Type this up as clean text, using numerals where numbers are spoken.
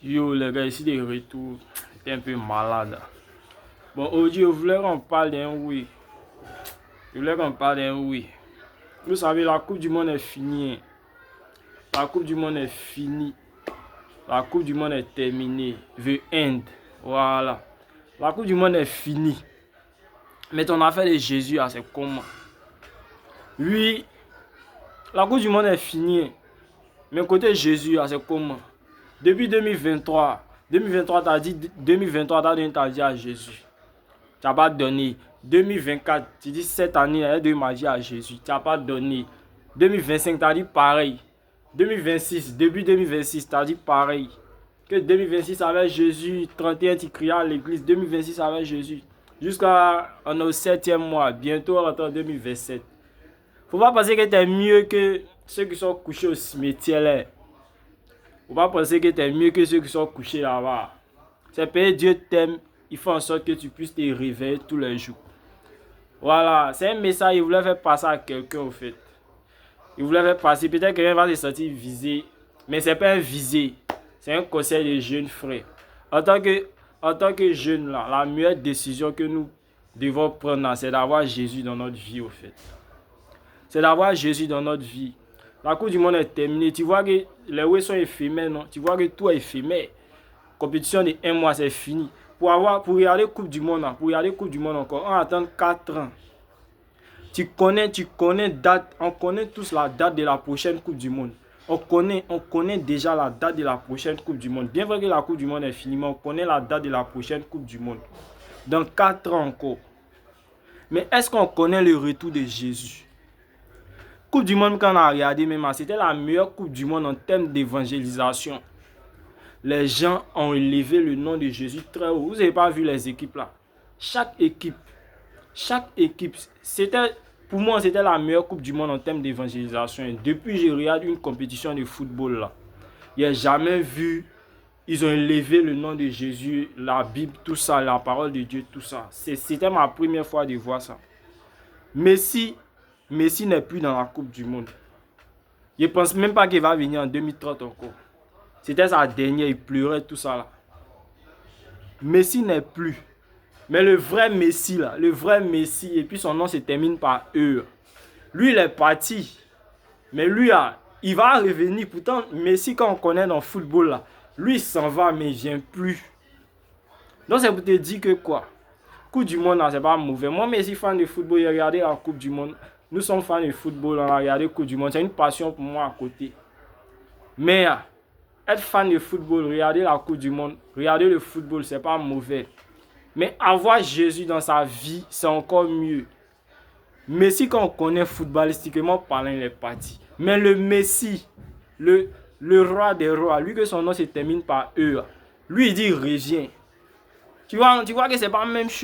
Yo les gars, ici de retour. J'étais un peu malade. Bon, aujourd'hui, je voulais qu'on parle d'un oui. Vous savez, la Coupe du Monde est finie. La Coupe du Monde est finie. La Coupe du Monde est terminée. The end. Voilà. La Coupe du Monde est finie. Mais ton affaire de Jésus, c'est comment? Oui, la Coupe du Monde est finie. Mais côté Jésus, c'est comment? Depuis 2023, t'as donné ta vie à Jésus. Tu n'as pas donné. 2024, tu dis cette année, elle a donné ma vie à Jésus. Tu n'as pas donné. 2025, tu as dit pareil. 2026, début 2026, tu as dit pareil. Que 2026 avec Jésus, 31, tu criais à l'église. 2026 avec Jésus. Jusqu'à on est au 7e mois. Bientôt, on rentre en 2027. Faut pas penser que tu es mieux que ceux qui sont couchés au cimetière là. Faut pas penser que tu es mieux que ceux qui sont couchés là-bas. C'est parce que Dieu t'aime. Il fait en sorte que tu puisses te réveiller tous les jours. Voilà, c'est un message, il voulait faire passer à quelqu'un au fait. Il voulait faire passer, peut-être que quelqu'un va se sentir visé, mais c'est pas un visé, c'est un conseil de jeunes frères. En tant que jeunes, là, la meilleure décision que nous devons prendre, c'est d'avoir Jésus dans notre vie au fait. C'est d'avoir Jésus dans notre vie. La Coupe du Monde est terminée, tu vois que les ouais sont éphémères, non? Tu vois que tout est éphémère. Compétition de 1 mois, c'est fini. Pour regarder Coupe du Monde, encore, on attend 4 ans. Tu connais date, on connaît tous la date de la prochaine Coupe du Monde. On connaît déjà la date de la prochaine Coupe du Monde. Bien vrai que la Coupe du Monde est finie, mais on connaît la date de la prochaine Coupe du Monde. Dans 4 ans encore. Mais est-ce qu'on connaît le retour de Jésus? Coupe du Monde, quand on a regardé, même, c'était la meilleure Coupe du Monde en termes d'évangélisation. Les gens ont élevé le nom de Jésus très haut. Vous n'avez pas vu les équipes là? Chaque équipe, pour moi, c'était la meilleure Coupe du Monde en termes d'évangélisation. Depuis que je regarde une compétition de football là, il n'y a jamais vu, ils ont élevé le nom de Jésus, la Bible, tout ça, la parole de Dieu, tout ça. C'était ma première fois de voir ça. Messi n'est plus dans la Coupe du Monde. Je ne pense même pas qu'il va venir en 2030 encore. C'était sa dernière, il pleurait, tout ça là. Messi n'est plus. Mais le vrai Messi là, et puis son nom se termine par E. Lui, il est parti. Mais lui, là, il va revenir. Pourtant, Messi, quand on connaît dans le football là, lui, il s'en va, mais il ne vient plus. Donc, c'est pour te dire que quoi? Coupe du Monde, c'est pas mauvais. Moi, Messi, fan de football, j'ai regardé la Coupe du Monde. Nous sommes fans de football, on a regardé la Coupe du Monde. C'est une passion pour moi à côté. Mais être fan de football, regarder la Coupe du Monde, regarder le football, c'est pas mauvais. Mais avoir Jésus dans sa vie, c'est encore mieux. Messi, quand on connaît footballistiquement parlant, il est parti. Mais le Messi, le roi des rois, lui que son nom se termine par E, lui il dit reviens. Tu vois que c'est pas la même chose.